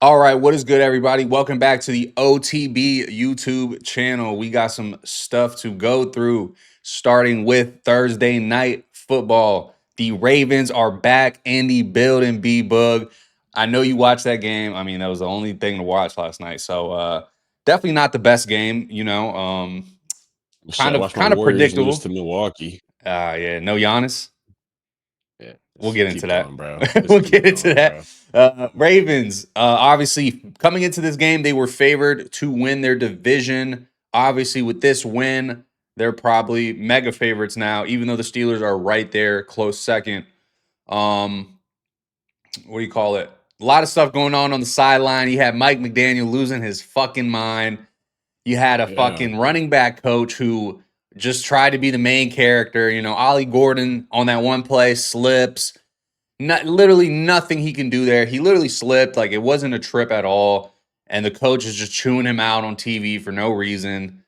All right, what is good, everybody? Welcome back to the OTB YouTube channel. We got some stuff to go through, starting with Thursday night football. The Ravens are back in the building, Boog. I know you watched that game. I mean, that was the only thing to watch last night. So definitely not the best game, Shit, kind I of watched my kind of Warriors lose predictable. to Milwaukee. Yeah, no Giannis. Yeah, We'll just get into keep that. going, bro. We'll Just get keep into going, that. bro. Ravens, obviously, coming into this game, they were favored to win their division. Obviously, with this win, they're probably mega favorites now, even though the Steelers are right there, close second. Um, what do you call it? A lot of stuff going on the sideline. You had Mike McDaniel losing his fucking mind. You had a Yeah, fucking running back coach who just tried to be the main character. Ollie Gordon on that one play slips. Literally nothing he can do there. He literally slipped. Like, it wasn't a trip at all. And the coach is just chewing him out on TV for no reason.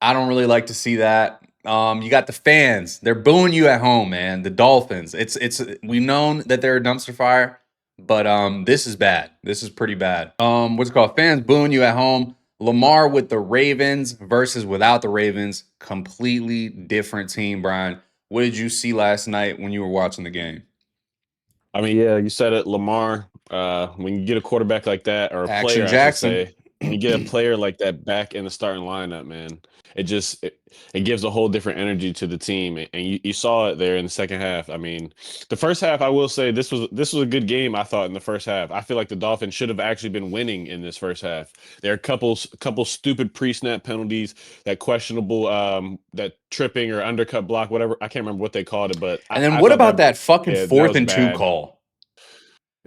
I don't really like to see that. You got the fans. They're booing you at home, man. The Dolphins. It's we've known that they're a dumpster fire, but this is bad. This is pretty bad. What's it called? Fans booing you at home. Lamar with the Ravens versus without the Ravens. Completely different team, Brian. What did you see last night when you were watching the game? I mean, yeah, you said it, Lamar. When you get a quarterback like that, or a Action player, I should Jackson. say, when you get a player like that back in the starting lineup, man, it gives a whole different energy to the team, and you saw it there in the second half. I mean, the first half, I will say this was a good game. I thought in the first half, I feel like the Dolphins should have actually been winning in this first half. There are a couple stupid pre-snap penalties, that questionable, that tripping or undercut block, whatever. I can't remember what they called it, but And then I what thought about that that fucking yeah, that fourth was and two bad. call?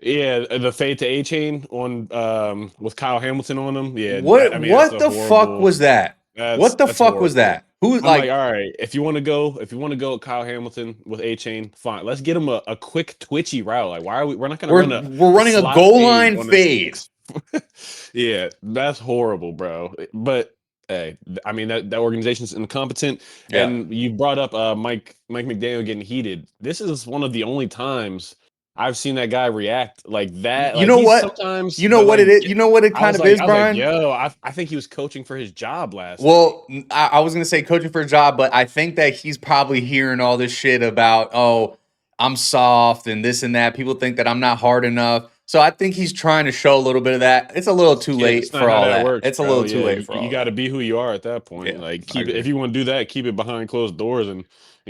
Yeah, the fade to A chain on with Kyle Hamilton on them. Yeah, What I mean that's what a the fuck horrible. was that? That's What the that's fuck was horrible. that? Who I'm like, like all right, if you want to go with Kyle Hamilton with A chain, fine. Let's get him a quick twitchy route. Like, why are we're not gonna we're run we're a running a slot goal fade line on a fade. six. Yeah, that's horrible, bro. But hey, I mean that organization's incompetent. Yeah. And you brought up Mike McDaniel getting heated. This is one of the only times I've seen that guy react like that. You Like know he's what? sometimes, You know but what it like is? You know what it kind of is, I was like, Brian? yo, I think he was coaching for his job last night. Well, I was gonna say coaching for a job, but I think that he's probably hearing all this shit about, oh, I'm soft and this and that. People think that I'm not hard enough. So I think he's trying to show a little bit of that. It's a little too late It's not for how all that that. works, It's a bro. little too Yeah, late for you all got to that. be who you are at that point. Yeah, Like I keep it if agree. you want to do that, keep it behind closed doors and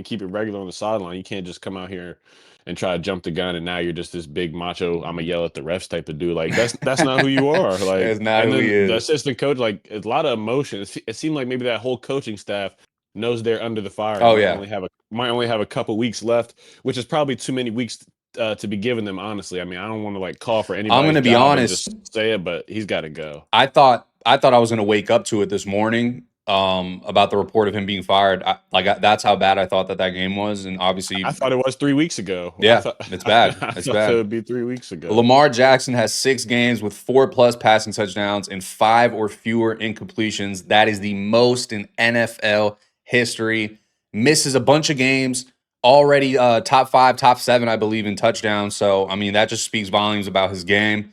keep it regular on the sideline. You can't just come out here and try to jump the gun and now you're just this big macho. I'm gonna yell at the refs type of dude. Like that's not who you are. Like That's not and who he then the is. assistant coach, like it's a lot of emotion. It seemed like maybe that whole coaching staff knows they're under the fire and Oh might yeah. only have a couple weeks left, which is probably too many weeks to be giving them. Honestly, I mean, I don't want to like call for I'm anybody's gonna be job and honest. just say it, but he's got to go. I thought I was gonna wake up to it this morning. About the report of him being fired. That's how bad I thought that game was, and I obviously, thought it was 3 weeks ago. I yeah, thought it's I bad. It's thought it bad. would be 3 weeks ago. Lamar Jackson has 6 games with 4+ passing touchdowns and 5 or fewer incompletions. That is the most in NFL history. Misses a bunch of games. Already top 5, top 7, I believe, in touchdowns. So, I mean, that just speaks volumes about his game.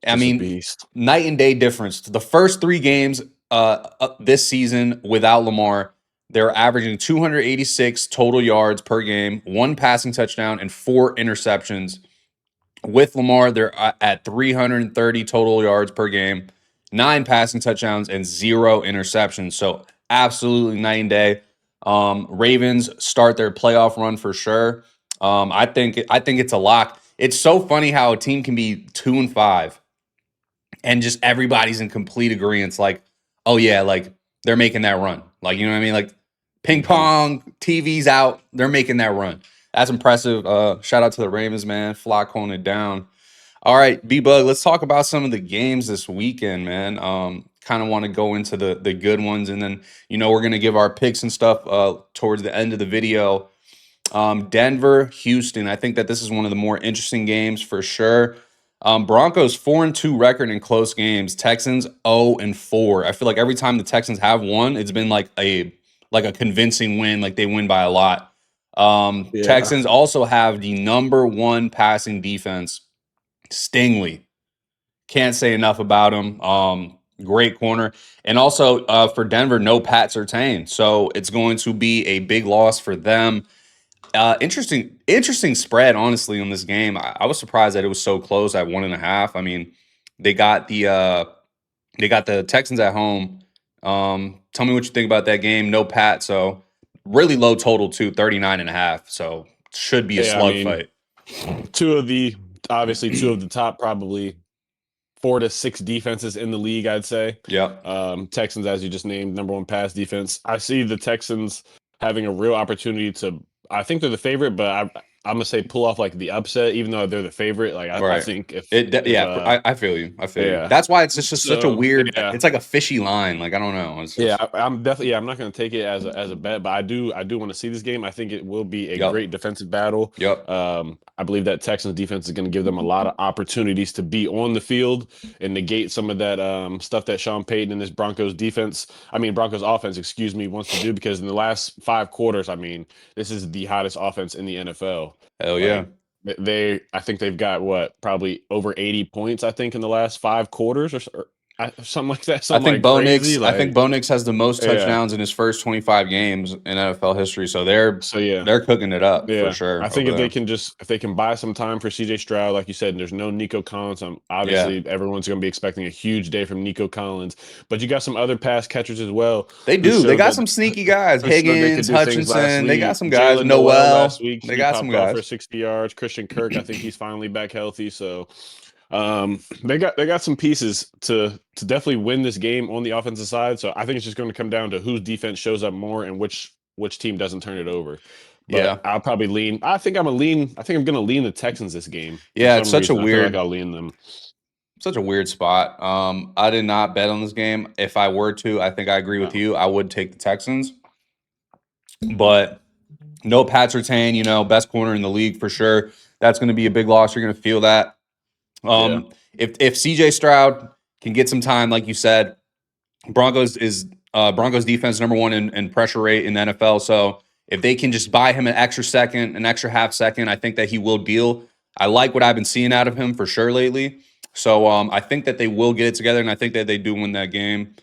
I Just a mean, beast. night and day difference. The first 3 games this season without Lamar, they're averaging 286 total yards per game, 1 passing touchdown, and 4 interceptions. With Lamar, they're at 330 total yards per game, 9 passing touchdowns, and 0 interceptions. So absolutely night and day. Ravens start their playoff run for sure. I think it's a lock. It's so funny how a team can be 2-5 and just everybody's in complete agreement. Like, oh yeah, like they're making that run. Like, you know what I mean? Like ping Hmm. pong, TV's out, they're making that run. That's impressive. Shout out to the Ravens, man. Flock holding it down. All right, B Bug, let's talk about some of the games this weekend, man. Kind of want to go into the good ones, and then we're gonna give our picks and stuff towards the end of the video. Denver, Houston. I think that this is one of the more interesting games for sure. Broncos 4-2 record in close games. Texans 0-4. I feel like every time the Texans have won, it's been like a convincing win, like they win by a lot. Yeah. Texans also have the number 1 passing defense. Stingley Can't say enough about him. Great corner. And also for Denver, no Pat Surtain. So it's going to be a big loss for them. Interesting spread, honestly, on this game. I was surprised that it was so close at 1.5. I mean, they got the Texans at home. Tell me what you think about that game. No Pat, so really low total too, 39.5. So should be a Yeah, I slug mean, fight. obviously two of the top probably 4 to 6 defenses in the league, I'd say. Yep. Texans, as you just named, number one pass defense. I see the Texans having a real opportunity to. I think they're the favorite, but I'm gonna say pull off like the upset, even though they're the favorite. Like I Right. think if Yeah, I feel you. I feel you. yeah. That's why it's just such a So weird. yeah, It's like a fishy line. Like I don't know. It's yeah, just I'm definitely. Yeah, I'm not going to take it as a bet, but I do want to see this game. I think it will be a yep, great defensive battle. yep. I believe that Texans defense is going to give them a lot of opportunities to be on the field and negate some of that stuff that Sean Payton and this Broncos offense, excuse me, wants to do. Because in the last 5 quarters, I mean, this is the hottest offense in the NFL. Hell yeah. Like I think they've got what probably over 80 points. I think in the last 5 quarters or something like that, I something think like Bo crazy. Nix. I think Like, Bo Nix has the most yeah. touchdowns in his first 25 games in NFL history. So they're So yeah, they're cooking it up for yeah. I sure think over there. if they can buy some time for CJ Stroud, like you said, and there's no Nico Collins. Yeah, Obviously everyone's going to be expecting a huge day from Nico Collins, but you got some other pass catchers as well they who do. They showed got that some sneaky guys. who showed they could Higgins, do things last Hutchinson. They got week. some guys. Jalen Noel last Noel. week, They he got some popped off for guys. 60 yards. Christian Kirk, I think he's finally back healthy. So they got some pieces to definitely win this game on the offensive side. So I think it's just going to come down to whose defense shows up more and which team doesn't turn it over. But Yeah, I'll probably lean. I think I'm going to lean the Texans this game for yeah. It's some such a reason. I feel like weird, I'll lean them. such a weird spot. I did not bet on this game. If I were to, I think I agree with No. you. I would take the Texans, but no Pat Surtain. Best corner in the league for sure. That's going to be a big loss. You're going to feel that. Yeah. If CJ Stroud can get some time, like you said, Broncos defense number one in pressure rate in the NFL. So if they can just buy him an extra second, an extra half second, I think that he will deal. I like what I've been seeing out of him for sure lately. So I think that they will get it together, and I think that they do win that game.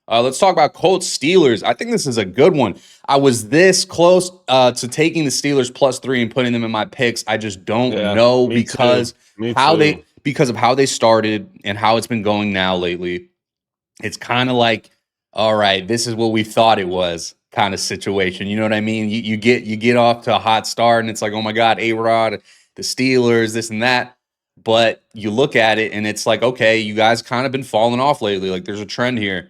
Let's talk about Colts Steelers. I think this is a good one. I was this close to taking the Steelers +3 and putting them in my picks. I just don't Yeah. know Me too. Me too. because of how they started and how it's been going now lately. It's kind of like, all right, this is what we thought it was kind of situation. You know what I mean? You get off to a hot start, and it's like, oh my God, A-Rod, the Steelers, this and that. But you look at it, and it's like, okay, you guys kind of been falling off lately. Like there's a trend here.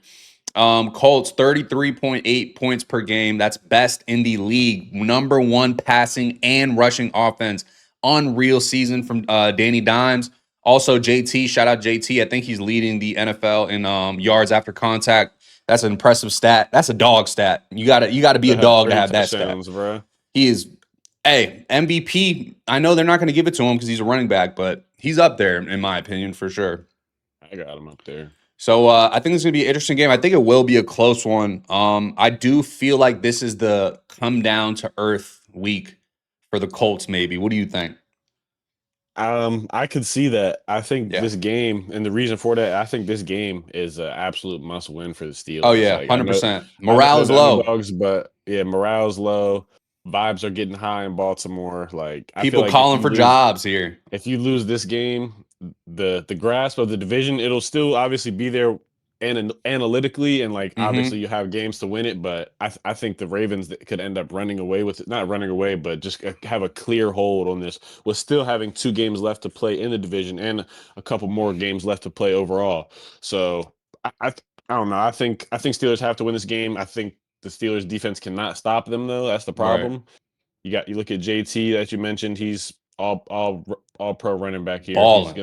Colts 33.8 points per game. That's best in the league. Number one passing and rushing offense. Unreal season from Danny Dimes. Also, JT, shout out JT. I think he's leading the NFL in yards after contact. That's an impressive stat. That's a dog stat. You gotta be To a have dog to 30 have that stat. touchdowns, bro. He is MVP. I know they're not going to give it to him because he's a running back, but he's up there in my opinion for sure. I got him up there. So I think this is going to be an interesting game. I think it will be a close one. I do feel like this is the come down to earth week for the Colts. Maybe. What do you think? I could see that. I think Yeah. this game, and the reason for that, I think this game is an absolute must win for the Oh Steelers. yeah, Like 100%. I know Morale they're is the low. underdogs, but yeah, morale's low. Vibes are getting high in Baltimore. Like I feel People like calling for jobs here. if you lose this game, the grasp of the division, it'll still obviously be there and analytically, and like obviously Hmm. you have games to win it, but I think the Ravens could end up running away with it, not running away, but just have a clear hold on this, with still having 2 games left to play in the division and a couple more games left to play overall. So I don't know. I think Steelers have to win this game. I think the Steelers defense cannot stop them though. That's the Right. problem. You look at JT that you mentioned. He's all pro running back here. Balling.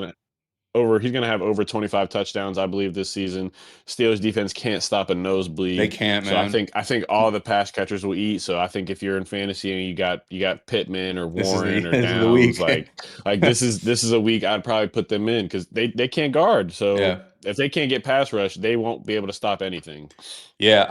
He's gonna have over 25 touchdowns, I believe, this season. Steelers defense can't stop a They nosebleed. can't, So I man. think I think all the pass catchers will eat. So I think if you're in fantasy and you got Pittman or This is the Warren or this is the Downs, week. like this is a week I'd probably put them in because they can't guard. Yeah. So if they can't get pass rush, they won't be able to stop anything. Yeah,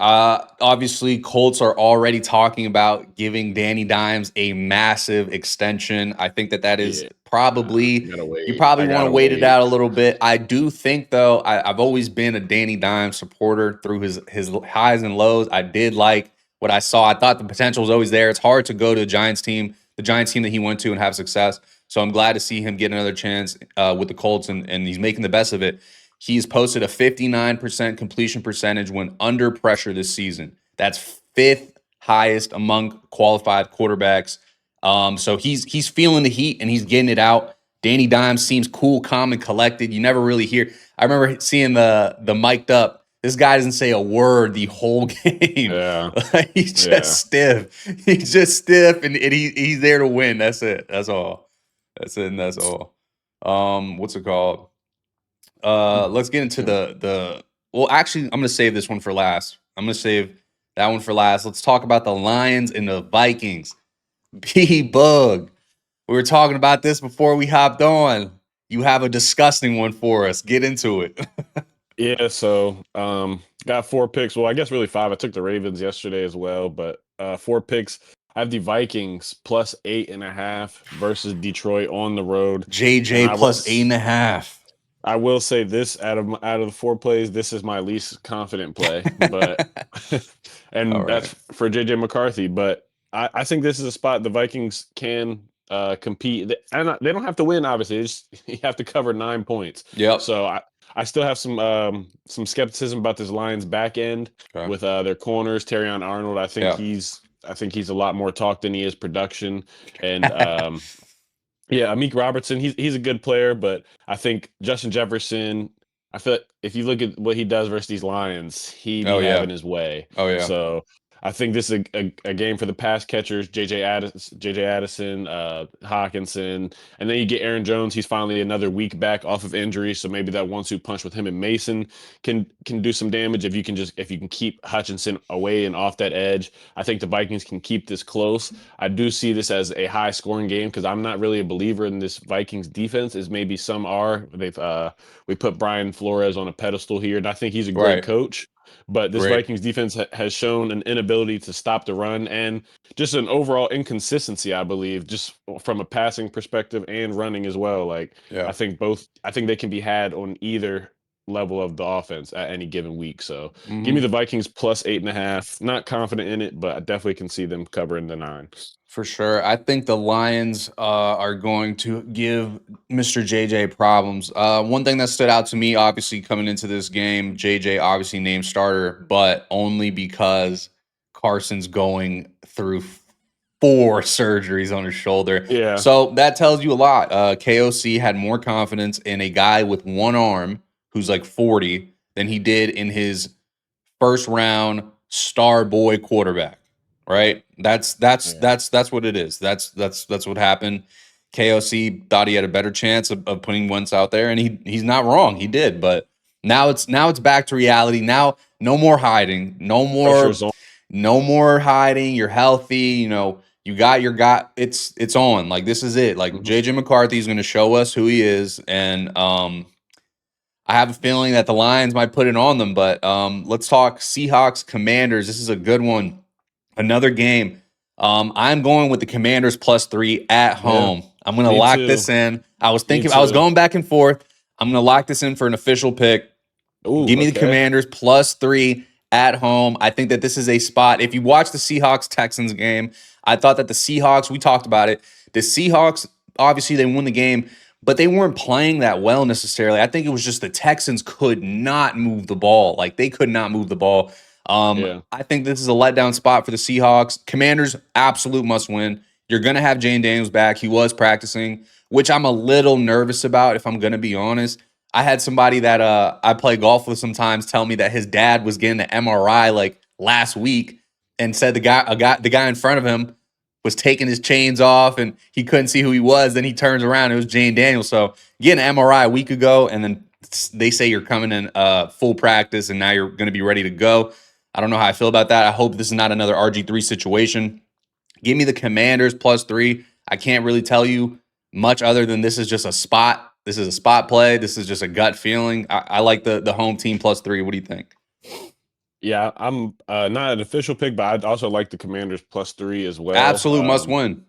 obviously, Colts are already talking about giving Danny Dimes a massive extension. I think that is Yeah, I probably gotta you wait. probably I want to gotta wait it wait. out a little bit. I do think though, I've always been a Danny Dimes supporter through his highs and lows. I did like what I saw. I thought the potential was always there. It's hard to go to a Giants team, the Giants team that he went to, and have success. So I'm glad to see him get another chance with the Colts, and he's making the best of it. He's posted a 59% completion percentage when under pressure this season. That's fifth highest among qualified quarterbacks. So he's feeling the heat and he's getting it out. Danny Dimes seems cool, calm, and collected. You never really hear. I remember seeing the mic'd up. This guy doesn't say a word the whole game. Yeah, He's just yeah. stiff. He's just stiff, and he's there to win. That's it. That's all. That's it, and that's all. What's it called? Let's get into the well, actually, I'm gonna save this one for last. I'm gonna save that one for last. Let's talk about the Lions and the Vikings. B Bug. We were talking about this before we hopped on. You have a disgusting one for us. Get into it. Yeah, so got 4 picks. Well, I guess really 5. I took the Ravens yesterday as well, but 4 picks. I have the Vikings plus 8.5 versus Detroit on the road. And JJ plus 8.5. I will say this out of the 4 plays, this is my least confident play, but All and right. that's for JJ McCarthy. But I think this is a spot the Vikings can compete. They don't have to win, obviously. You have to cover 9 points. Yep. So I still have some skepticism about this Lions back end Okay. with their corners, Terrion Arnold. Yeah. I think he's a lot more talk than he is production. And yeah, Amik Robertson, he's a good player, but I think Justin Jefferson, I feel like if you look at what he does versus these Lions, he be Oh yeah. having his way. Oh yeah. So I think this is a game for the pass catchers, JJ Addison, Hawkinson, and then you get Aaron Jones. He's finally another week back off of injury, so maybe that 1-2 punch with him and Mason can do some damage if you can keep Hutchinson away and off that edge. I think the Vikings can keep this close. I do see this as a high scoring game because I'm not really a believer in this Vikings defense, as maybe some are. We put Brian Flores on a pedestal here, and I think he's a great Right. coach. But this Great. Vikings defense has shown an inability to stop the run and just an overall inconsistency, I believe, just from a passing perspective and running as well. Like Yeah. I think they can be had on either level of the offense at any given week. So give me Hmm. the Vikings plus 8.5. Not confident in it, but I definitely can see them covering the 9. For sure. I think the Lions are going to give Mr. JJ problems. One thing that stood out to me, obviously, coming into this game, JJ obviously named starter, but only because Carson's going through 4 surgeries on his shoulder. Yeah, So that tells you a lot. KOC had more confidence in a guy with one arm who's like 40 than he did in his first round star boy quarterback, right? yeah, That's what it is. That's what happened. KOC thought he had a better chance of putting Wentz out there, and he's not wrong. He did, but now it's back to reality. Now no more hiding, pressure's on. no more hiding. You're healthy. You got your guy. It's on. Like this is it. Like Mhm. JJ McCarthy is going to show us who he is, and I have a feeling that the Lions might put it on them, but let's talk Seahawks Commanders. This is a good one. Another game. I'm going with the Commanders plus 3 at Yeah, home. I'm going to me lock too. this in. Me I was too. going back and forth. I'm going to lock this in for an official pick. Ooh, Give me the okay. Commanders plus 3 at home. I think that this is a spot. If you watch the Seahawks Texans game, I thought that the Seahawks, we talked about it. The Seahawks, obviously, they won the game, but they weren't playing that well necessarily. I think it was just the Texans could not move the ball. Like they could not move the ball. Yeah, I think this is a letdown spot for the Seahawks. Commanders, absolute must win. You're going to have Jane Daniels back. He was practicing, which I'm a little nervous about, if I'm going to be honest. I had somebody that I play golf with sometimes tell me that his dad was getting an MRI like last week and said the guy in front of him was taking his chains off and he couldn't see who he was. Then he turns around, it was Jane Daniels. So getting an MRI a week ago, and then they say you're coming in full practice and now you're going to be ready to go. I don't know how I feel about that. I hope this is not another RG3 situation. Give me the Commanders plus 3. I can't really tell you much other than this is just a spot. This is a spot play. This is just a gut feeling. I like the home team +3. What do you think? Yeah, I'm not an official pick, but I'd also like the Commanders +3 as well. Absolute must win.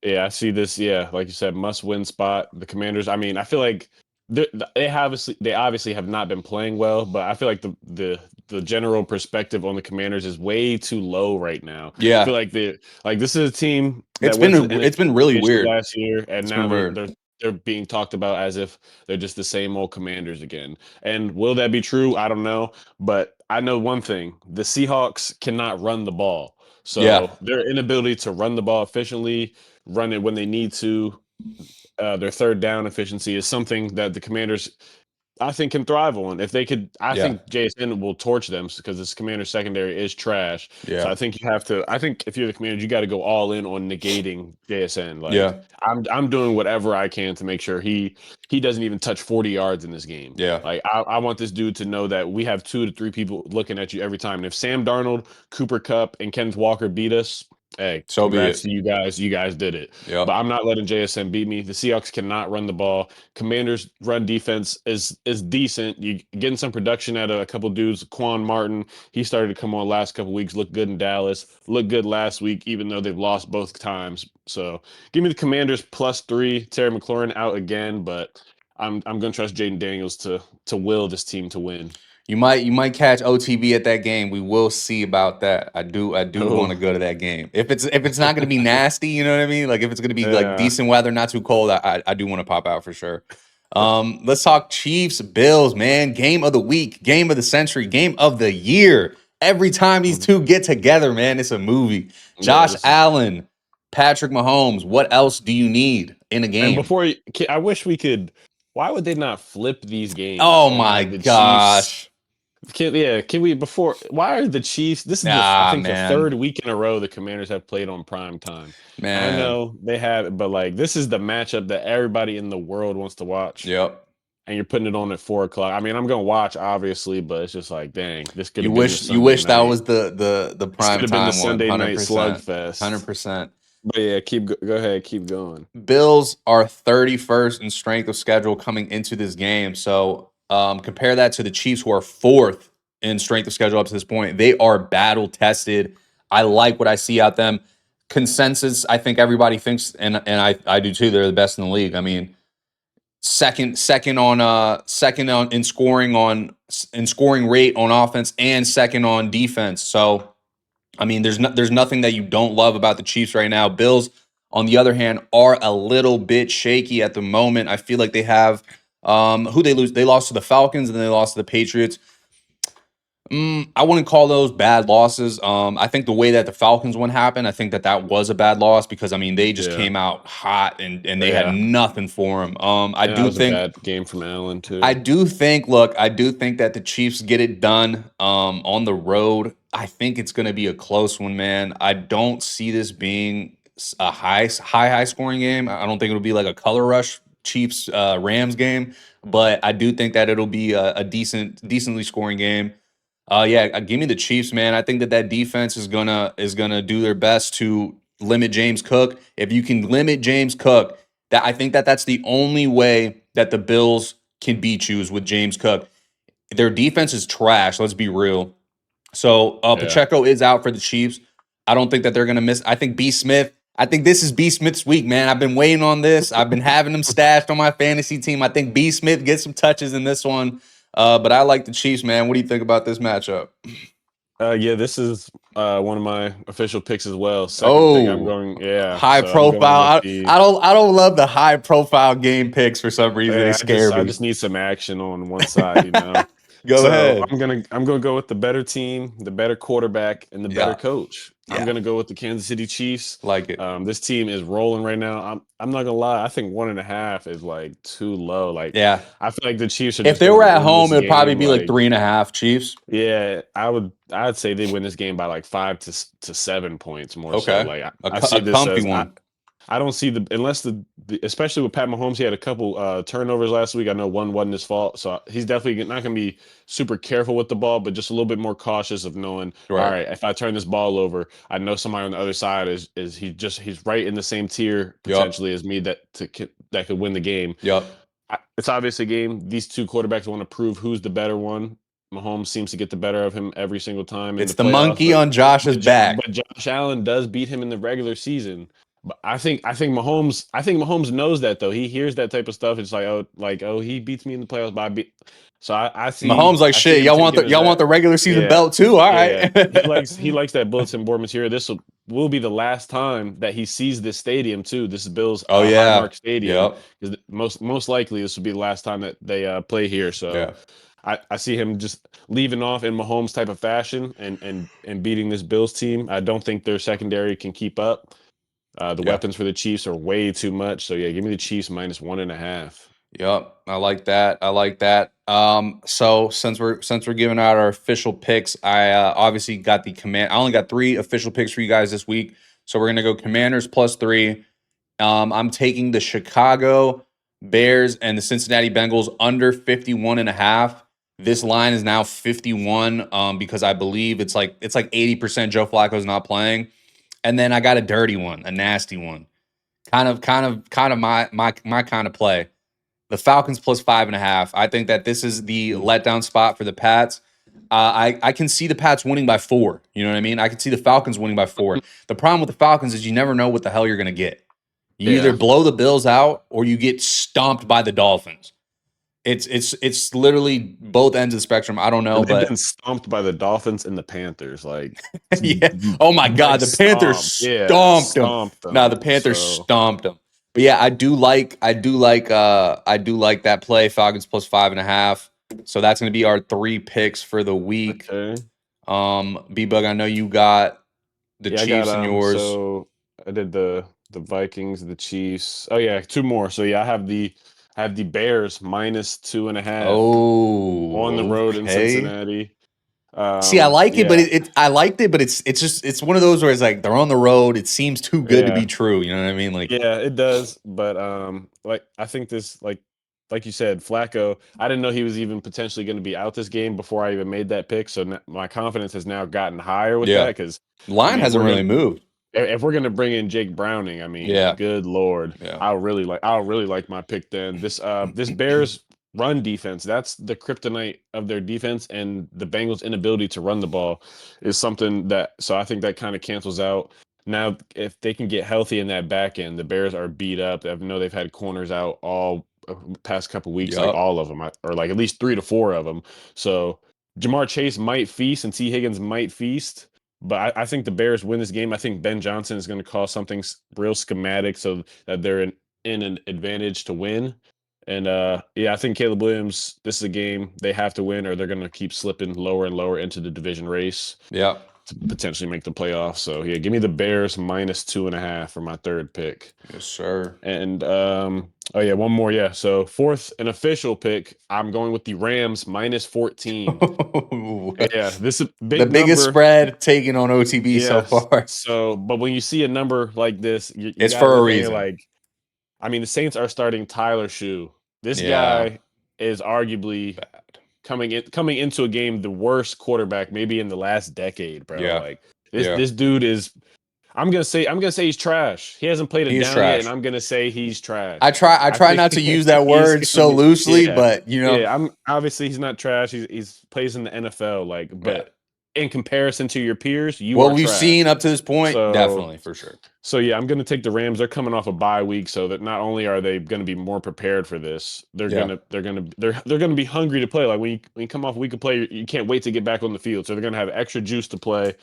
Yeah, I see this. Yeah, like you said, must-win spot. The Commanders. I mean, I feel like they obviously have not been playing well, but I feel like the general perspective on the Commanders is way too low right now. I feel Yeah, like this is a team it's that went to been the it's NFC been really Championship weird. last year, and It's now been weird. they're being talked about as if they're just the same old Commanders again. And will that be true? I don't know, but I know one thing: the Seahawks cannot run the ball. Yeah, So their inability to run the ball efficiently, run it when they need to, their third down efficiency is something that the Commanders, I think, can thrive on. If they could, I yeah, think JSN will torch them because this Commander secondary is trash. So yeah, I think you have to. I think if you're the Commanders, you got to go all in on negating JSN. Like yeah, I'm doing whatever I can to make sure he doesn't even touch 40 yards in this game. yeah. Like I want this dude to know that we have 2 to 3 people looking at you every time. And if Sam Darnold, Cooper Cup, and Kenneth Walker beat us, hey, So be congrats it. to you guys. You guys did it. But Yep. I'm not letting JSN beat me. The Seahawks cannot run the ball. Commanders' run defense is decent. You getting some production out of a couple dudes. Quan Martin, he started to come on last couple weeks. Looked good in Dallas. Looked good last week, even though they've lost both times. So give me the Commanders +3. Terry McLaurin out again, but I'm gonna trust Jaden Daniels to will this team to win. You might catch OTB at that game. We will see about that. I do want to Oh go to that game. If it's not going to be nasty, you know what I mean? Like if it's going to be like yeah, decent weather, not too cold, I do want to pop out for sure. Let's talk Chiefs, Bills, man. Game of the week, game of the century, game of the year. Every time these Mhm. two get together, man, it's a movie. Yeah. Josh This is. Allen, Patrick Mahomes. What else do you need in a And game? I wish we could. Why would they not flip these games Oh and my have the Chiefs? gosh. Can we before? Why are the Chiefs? This is I Ah, think the man. third week in a row the Commanders have played on prime time. I Man. know they have, but like this is the matchup that everybody in the world wants to watch, Yep. and you're putting it on at 4 o'clock. I mean, I'm gonna watch obviously, but it's just like, dang, this could You have been the wish you Sunday wish that night. was the This could prime have been the time one, Sunday night 100%. slugfest. 100%. But yeah, go ahead, keep going. Bills are 31st in strength of schedule coming into this game. So compare that to the Chiefs, who are fourth in strength of schedule up to this point. They are battle tested. I like what I see out them. Consensus, I think everybody thinks, and I do too. They're the best in the league. I mean, second on in scoring rate on offense and second on defense. So I mean, there's nothing that you don't love about the Chiefs right now. Bills, on the other hand, are a little bit shaky at the moment. I feel like they have who they lose. They lost to the Falcons and they lost to the Patriots. I wouldn't call those bad losses. I think the way that the Falcons one happened, I think that was a bad loss because I mean they just Yeah, came out hot and they had yeah, nothing for them. I and that do was a think bad game from Allen I too. do think, look, I do think that the Chiefs get it done on the road. I think it's going to be a close one, man. I don't see this being a high scoring game. I don't think it'll be like a color rush Chiefs Rams game, but I do think that it'll be a decently scoring game. Yeah, give me the Chiefs, man. I think that defense is gonna do their best to limit James Cook. If you can limit James Cook, that I think that that's the only way that the Bills can beat you is with James Cook. Their defense is trash. Let's be real. So Yeah. Pacheco is out for the Chiefs. I don't think that they're gonna miss. I think B Smith. I think this is B Smith's week, man. I've been waiting on this. I've been having him stashed on my fantasy team. I think B Smith gets some touches in this one. But I like the Chiefs, man. What do you think about this matchup? Yeah, this is one of my official picks as well. Second pick, I'm Oh, going. Yeah, high so I'm going with profile. the. I don't love the high profile game picks for some reason. They Yeah, scare I me. just need some action on one side. Go So ahead. I'm gonna go with the better team, the better quarterback, and the better Yeah, coach. I'm yeah, gonna go with the Kansas City Chiefs. like it. This team is rolling right now. I'm not gonna lie. I think 1.5 is like too low. Like Yeah. I feel like the Chiefs are If just they gonna were at win home, this it'd probably game. be like Like 3.5 Chiefs. yeah, I'd say they win this game by like 5 to 7 points more so. Okay, Like a, I co- see a this comfy as one. I don't see unless especially with Pat Mahomes, he had a couple turnovers last week. I know one wasn't his fault, so he's definitely not going to be super careful with the ball, but just a little bit more cautious of knowing. All Right. right, if I turn this ball over, I know somebody on the other side is he's right in the same tier Yup. potentially as me that could win the game. Yup. It's obviously a game. These two quarterbacks want to prove who's the better one. Mahomes seems to get the better of him every single time in the It's the playoffs, monkey on Josh's back. but Josh Allen does beat him in the regular season. But I think Mahomes knows that though. He hears that type of stuff. It's like, oh, he beats me in the playoffs, but I beat. So I see Mahomes like I see shit. him taking his Y'all want that. the regular season Yeah, belt too? All right. yeah. He likes that bulletin board material. This will be the last time that he sees this stadium too. This is Bill's Oh yeah. Highmark Stadium, Yep. because most likely this will be the last time that they play here. So Yeah. I see him just leaving off in Mahomes type of fashion and beating this Bills team. I don't think their secondary can keep up. The Yeah. weapons for the Chiefs are way too much. So yeah, give me the Chiefs -1.5. Yep. I like that. I like that. So since we're giving out our official picks, I obviously got the command. I only got 3 official picks for you guys this week. So we're gonna go Commanders +3. I'm taking the Chicago Bears and the Cincinnati Bengals under 51.5. This line is now 51 because I believe it's like 80% Joe Flacco's not playing. And then I got a dirty one, a nasty one. Kind of my kind of play. The Falcons +5.5. I think that this is the letdown spot for the Pats. I can see the Pats winning by 4. You know what I mean? I can see the Falcons winning by 4. The problem with the Falcons is you never know what the hell you're going to get. You either Yeah. blow the Bills out or you get stomped by the Dolphins. It's literally both ends of the spectrum. I don't know, And they've been but stomped by the Dolphins and the Panthers, like yeah. Oh my God, the Panthers stomped. Yeah, stomped them. stomped No, the them. Panthers So stomped them. But yeah, I do like that play. Falcons +5.5. So that's going to be our 3 picks for the week. okay. B Bug, I know you got the Yeah, I got Chiefs in yours. so I did the Vikings, the Chiefs. Oh yeah, two more. So yeah, I have the Bears -2.5 on the Oh, road in okay. Cincinnati. See, I like it, but Yeah, I liked it, but it's one of those where it's like they're on the road. It seems too good to be yeah. true. You know what I mean? Like, Yeah, it does. But like I think this like you said, Flacco, I didn't know he was even potentially going to be out this game before I even made that pick. So my confidence has now gotten higher with yeah, that because I line mean, hasn't really moved. if we're gonna bring in Jake Browning, I mean, Yeah, good lord, yeah, I'll really like my pick then. This Bears run defense, that's the kryptonite of their defense, and the Bengals' inability to run the ball is something that so I think that kind of cancels out. Now, if they can get healthy in that back end, the Bears are beat up. I know they've had corners out all past couple weeks, like yep, all of them, or like at least 3 to 4 of them. So Jamar Chase might feast and T. Higgins might feast. But I think the Bears win this game. I think Ben Johnson is going to call something real schematic so that they're in an advantage to win. And yeah, I think Caleb Williams, this is a game they have to win or they're going to keep slipping lower and lower into the division race yep. to potentially make the playoffs. So yeah, give me the Bears -2.5 for my third pick. Yes, sir. And oh yeah, one more. Yeah. So fourth and official pick, I'm going with the Rams -14. Yeah, this is a The big biggest number. spread taken on OTB so Yes. far. So, but when you see a number like this, you It's got to for a look at it reason. like, I mean, the Saints are starting Tyler Shue. This Yeah, guy is arguably bad. coming into a game the worst quarterback maybe in the last decade, bro. Yeah, Like this yeah. this dude is. I'm gonna say he's trash. He hasn't played He it is down yet, and trash. I'm gonna say he's I trash. try I I try think not to I use that think he's word gonna so be loosely, yeah. but Yeah, I'm obviously he's not trash. He's plays in the NFL, like, yeah. but in comparison to your peers, you What are we've seen trash. up to this point, So definitely for sure. so yeah, I'm going to take the Rams. They're coming off a bye week, so that not only are they going to be more prepared for this, Yeah, they're going to be hungry to play. Like when you come off a week of play, you can't wait to get back on the field. So they're going to have extra juice to play.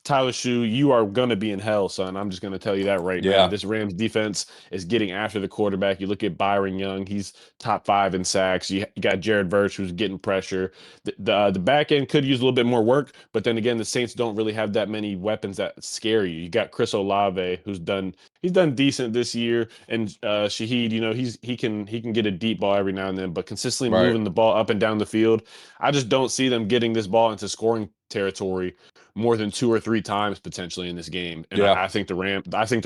Tyler Shue, you are going to be in hell, son. I'm just going to tell you that right now. yeah, This Rams defense is getting after the quarterback. You look at Byron Young; he's top 5 in sacks. You got Jared Verse, who's getting pressure. The back end could use a little bit more work, but then again, the Saints don't really have that many weapons that scare you. You got Chris Olave, he's done decent this year, and Shaheed, he can get a deep ball every now and then, but consistently right. moving the ball up and down the field, I just don't see them getting this ball into scoring territory more than 2 or 3 times potentially in this game. And Yeah, I think the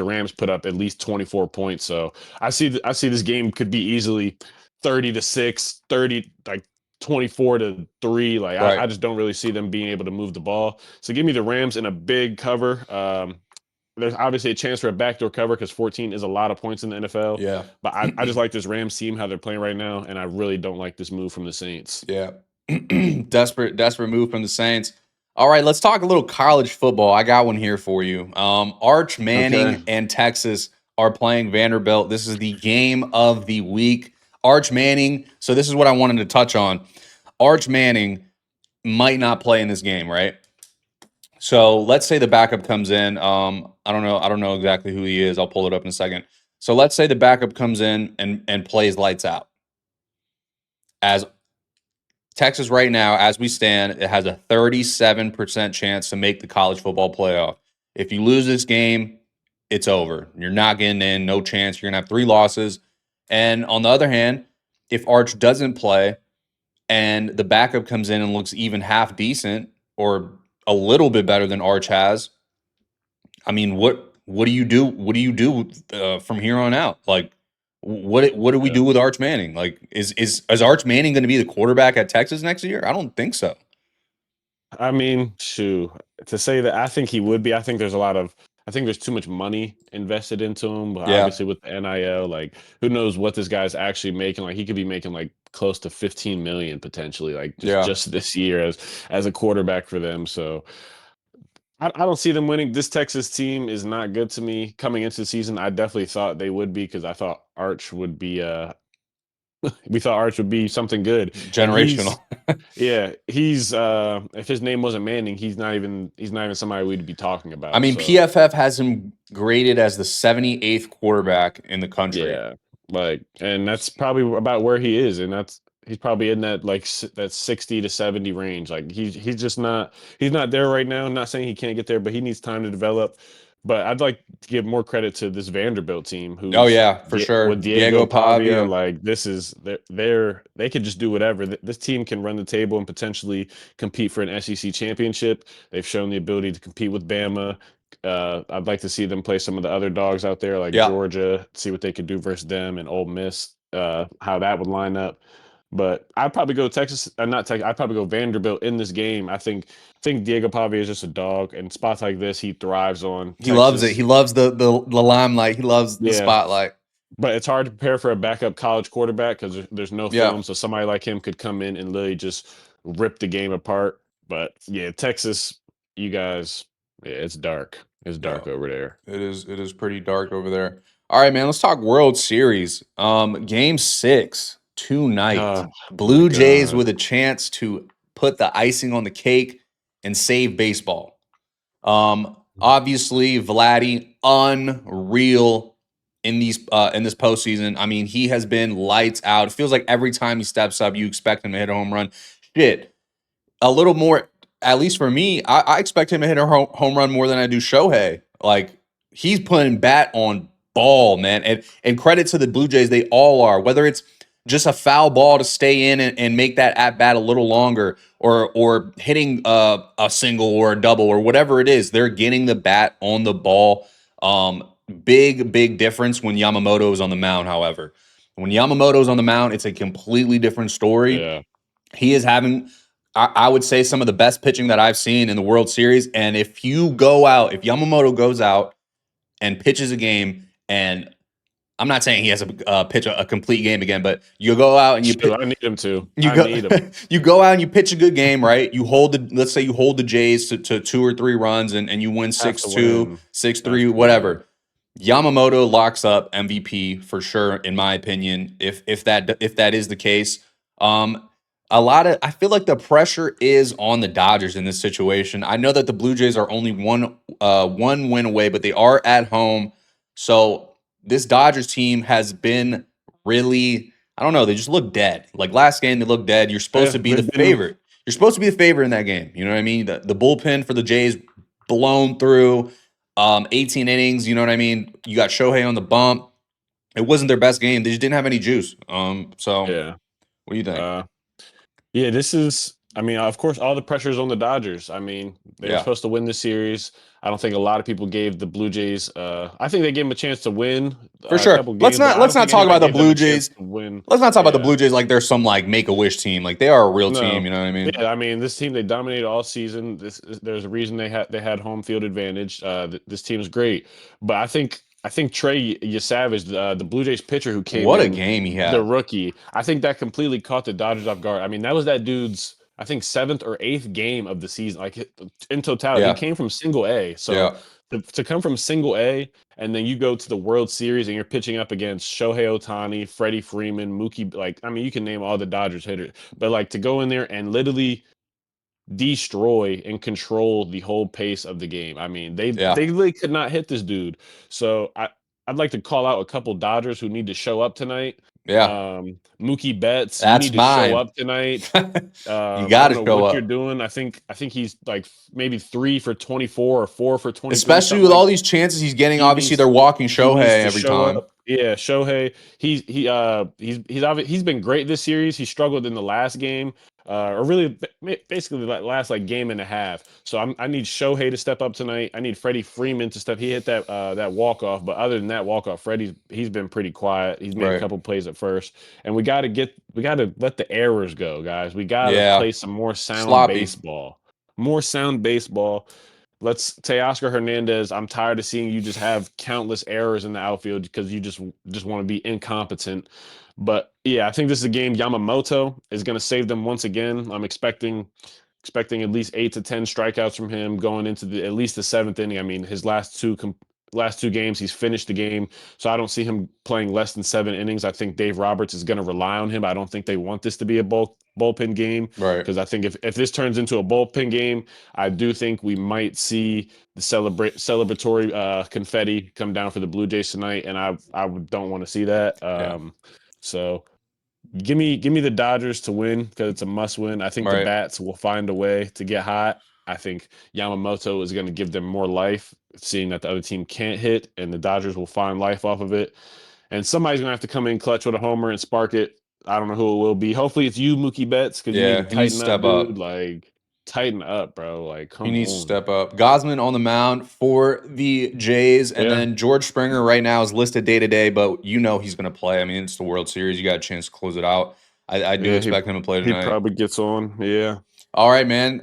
Rams put up at least 24 points. So I see this game could be easily 30-6, 30 like 24-3. Like I right. just don't really see them being able to move the ball. So give me the Rams in a big cover. there's obviously a chance for a backdoor cover because 14 is a lot of points in the NFL. Yeah. But I just like this Rams team, how they're playing right now, and I really don't like this move from the Saints. Yeah. Desperate move from the Saints. All right, let's talk a little college football. I got one here for you. Arch Okay. Manning and Texas are playing Vanderbilt. This is the game of the week. Arch Manning. So this is what I wanted to touch on. Arch Manning might not play in this game, right? So let's say the backup comes in. I don't know exactly who he is. I'll pull it up in a second. So let's say the backup comes in and plays lights out. As Texas right now, as we stand, it has a 37% chance to make the college football playoff. If you lose this game, it's over. You're not getting in, no chance. You're going to have 3 losses. And on the other hand, if Arch doesn't play and the backup comes in and looks even half decent or a little bit better than Arch has, I mean, what do you do? What do you do from here on out? Like, what do we Yeah. do with Arch Manning? Like, is Arch Manning going to be the quarterback at Texas next year? I don't think so. I mean, shoot, to say that I think he would be. I think there's too much money invested into him. But Yeah, obviously with the NIL, like who knows what this guy's actually making? Like he could be making like close to 15 million potentially, like just yeah. just this year as a quarterback for them. So I don't see them winning. This Texas team is not good to me coming into the season. I definitely thought they would be because I thought Arch would be we thought Arch would be something good. And Generational. he's if his name wasn't Manning, he's not even somebody we'd be talking I about. mean, So PFF has him graded as the 78th quarterback in the country. yeah, like, and that's probably about where he is, and he's probably in that like that 60 to 70 range. Like he's not there right now. I'm not saying he can't get there, but he needs time to develop. But I'd like to give more credit to this Vanderbilt team, Oh who's yeah, for sure. with Diego Diego Pavia. Pavia. Like this is they could just do whatever. This team can run the table and potentially compete for an SEC championship. They've shown the ability to compete with Bama. I'd like to see them play some of the other dogs out there, like Yeah, Georgia, see what they could do versus them and Ole Miss, how that would line up. But I'd probably go Texas, not Texas. I'd probably go Vanderbilt in this game. I think Diego Pavia is just a dog, and spots like this he thrives on. he loves it. Texas, He loves the limelight. He loves the yeah, spotlight. but it's hard to prepare for a backup college quarterback because there's no Yeah. film. So somebody like him could come in and literally just rip the game apart. But yeah, Texas, you guys, yeah, it's dark. It's Yeah. dark over there. It is pretty dark over there. All right, man. Let's talk World Series. Game 6 tonight. Oh my Blue Jays God. with a chance to put the icing on the cake and save baseball. Obviously, Vladdy, unreal in this postseason. I mean, he has been lights out. It feels like every time he steps up, you expect him to hit a home run. Shit, a little more, at least for me, I expect him to hit a home run more than I do Shohei. Like he's putting bat on ball, man. And credit to the Blue Jays, they all are. Whether it's just a foul ball to stay in and make that at bat a little longer, or hitting a single or a double or whatever it is, they're getting the bat on the ball. Big difference when Yamamoto is on the mound. However, when Yamamoto is on the mound, it's a completely different story. Yeah. He is having, I would say, some of the best pitching that I've seen in the World Series. And if Yamamoto goes out and pitches a game, and I'm not saying he has to pitch a complete game again, but you go out and Shoot, I need him to. you I go need him. you go out and you pitch a good game, right? Let's say you hold the Jays to 2 or 3 runs and you win Have to 6-2, win. six Have three, to win. whatever. Yamamoto locks up MVP for sure, in my opinion. If that is the case, um, I feel like the pressure is on the Dodgers in this situation. I know that the Blue Jays are only one win away, but they are at home. So this Dodgers team has been really, I don't know, they just look dead. Like last game, they looked dead. You're supposed Yeah, to be the they've been. favorite. You're supposed to be the favorite in that game. You know what I mean? The bullpen for the Jays blown through. 18 innings. You know what I mean? You got Shohei on the bump. It wasn't their best game. They just didn't have any juice. So Yeah. what do you think? Uh, yeah. This is I mean, of course, all the pressure is on the Dodgers. I mean, they were Yeah, supposed to win this series. I don't think a lot of people gave the Blue Jays. I think they gave them a chance to win for a sure. couple games, but I Let's don't not think talk anybody about the gave them Blue a chance Jays. to win. Let's not talk about the Yeah, Blue Jays like they're some like make a wish team. Like they are a real team. no, You know what I mean? yeah. I mean, this team they dominated all season. There's a reason they had home field advantage. This team is great, but I think Trey Yesavage, the Blue Jays pitcher who came What a in, game he the had. rookie, I think that completely caught the Dodgers off guard. I mean, that was that dude's, I think, seventh or eighth game of the season. Like in totality, he Yeah, came from Single A. So yeah, to come from Single A and then you go to the World Series and you're pitching up against Shohei Ohtani, Freddie Freeman, Mookie. Like, I mean, you can name all the Dodgers hitters, but like to go in there and literally destroy and control the whole pace of the game. I mean, yeah, they really could not hit this dude. So I'd like to call out a couple Dodgers who need to show up tonight. yeah. Mookie Betts, you That's need to show mine. up tonight. You I got don't to know show what you're up, doing. I think he's like maybe 3 for 24 or 4 for 23, especially something with like. all these chances he's getting. He Obviously, they're needs walking he needs Shohei to every show time. up. Yeah, Shohei. He's been great this series. He struggled in the last game, or really basically the last like game and a half. So I need Shohei to step up tonight. I need Freddie Freeman to step. He hit that walk off, but other than that walk off, he's been pretty quiet. He's made a Right. couple plays at first, and we got to let the errors go, guys. We got to Yeah. play some more sound Sloppy. baseball. More sound baseball. Let's Teoscar Hernandez. I'm tired of seeing you just have countless errors in the outfield because you just want to be incompetent. But yeah, I think this is a game Yamamoto is going to save them once again. I'm expecting at least 8 to 10 strikeouts from him going into the at least the seventh inning. I mean, his last two games he's finished the game, so I don't see him playing less than 7 innings. I think Dave Roberts is going to rely on him. I don't think they want this to be a bullpen game Right. because I think if this turns into a bullpen game, I do think we might see the celebratory confetti come down for the Blue Jays tonight, and don't want to see that. Yeah. So give me the Dodgers to win because it's a must win. I think the Right. bats will find a way to get hot. I think Yamamoto is going to give them more life, seeing that the other team can't hit, and the Dodgers will find life off of it. And somebody's going to have to come in clutch with a homer and spark it. I don't know who it will be. Hopefully it's you, Mookie Betts, because you need to Yeah. He needs to tighten up, step dude. up. Like tighten up, bro. Like He come needs to on. step up. Gosman on the mound for the Jays, and Yeah, then George Springer right now is listed day to day, but you know he's going to play. I mean, it's the World Series. You got a chance to close it out. I do yeah. He expect him to play he tonight. probably gets on. Yeah. All right, man.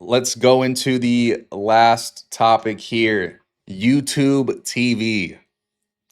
Let's go into the last topic here. YouTube TV.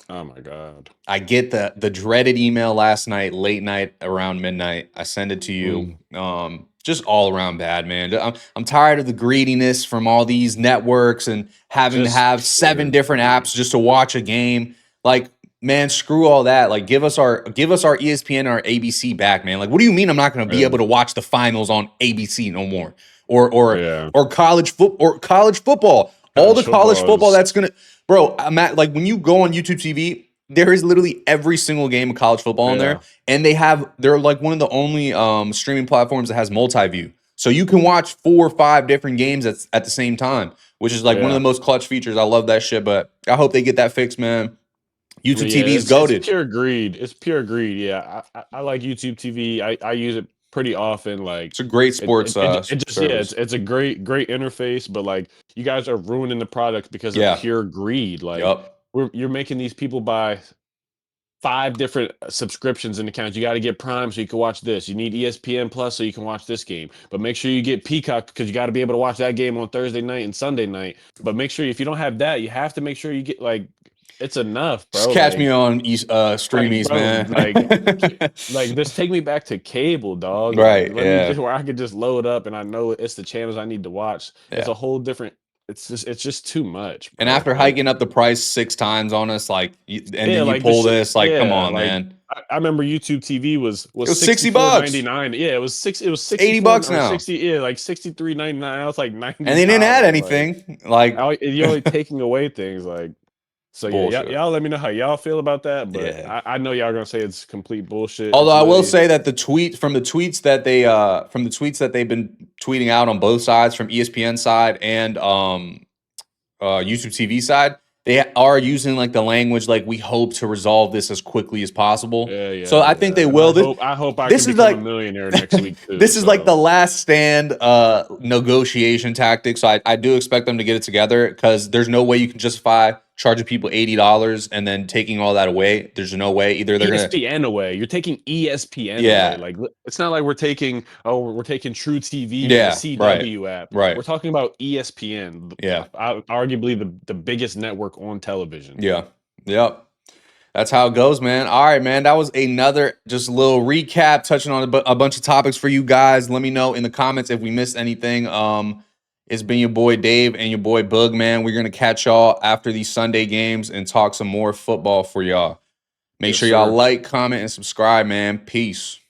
Oh my God. I get the dreaded email last night, late night around midnight. I send it to you. Mm. Just all around bad, man. I'm tired of the greediness from all these networks and having to Just have seven pure different greed. apps just to watch a game. Like, man, screw all that. Like, give us our ESPN and our ABC back, man. Like, what do you mean I'm not going to be Yeah. able to watch the finals on ABC no more? Or or Yeah. or college football. All the College college football football is that's gonna, bro. I'm at like when you go on YouTube TV, there is literally every single game of college football in there, yeah. and they're like one of the only streaming platforms that has multi-view, so you can watch 4 or 5 different games at the same time, which is like one of the Yeah. most clutch features. I love that shit, but I hope they get that fixed, man. YouTube Yeah, TV is it's goaded. pure greed. It's pure greed. Yeah, I like YouTube TV. I use it pretty often. Like It's a great sports it just yeah, service. it's a great interface. But like you guys are ruining the product because of Yeah. pure greed. Like Yup. you're making these people buy 5 different subscriptions and accounts. You got to get Prime so you can watch this. You need ESPN Plus so you can watch this game. But make sure you get Peacock because you got to be able to watch that game on Thursday night and Sunday night. But make sure if you don't have that, you have to make sure you get like it's enough, Just bro. catch me on streamies, Bro, man. just take me back to cable, dog. Like, Right. let me just Yeah. where I could just load up and I know it's the channels I need to watch. It's Yeah. a whole different. It's just too much, And bro. after Like, hiking up the price 6 times on us, like, and yeah, then you like this pull shit. this, like, come Yeah, on, like man. I remember YouTube TV was It was sixty 60 four ninety bucks. nine. Yeah, it was six. It was It's 80 64 bucks or now. 60. Yeah, like 63.99. I was like And ninety they didn't add dollars. Like, anything. Like, you're only taking away things. Like, so yeah, bullshit. y'all let me know how y'all feel about that. But Yeah. I know y'all gonna say it's complete bullshit. Although It's I will literally say that the tweets that they've been tweeting out on both sides, from ESPN side and YouTube TV side, they are using like the language like we hope to resolve this as quickly as possible. Yeah, So yeah, I think yeah. they And I will. hope I can This is become a like millionaire next week too. this is like So the last stand negotiation tactic. So I do expect them to get it together because there's no way you can justify charging people $80 and then taking all that away. There's no way. Either they're gonna ESPN away. You're taking ESPN away. yeah. Like it's not like we're taking True TV or the Yeah, right. CW app. Right. We're talking about ESPN, Yeah. arguably the biggest network on television. Yeah. Yep. That's how it goes, man. All right, man. That was another just little recap touching on a bunch of topics for you guys. Let me know in the comments if we missed anything. It's been your boy Dave and your boy Boog, man. We're gonna catch y'all after these Sunday games and talk some more football for y'all. Make Yes, sure y'all sir. like, comment, and subscribe, man. Peace.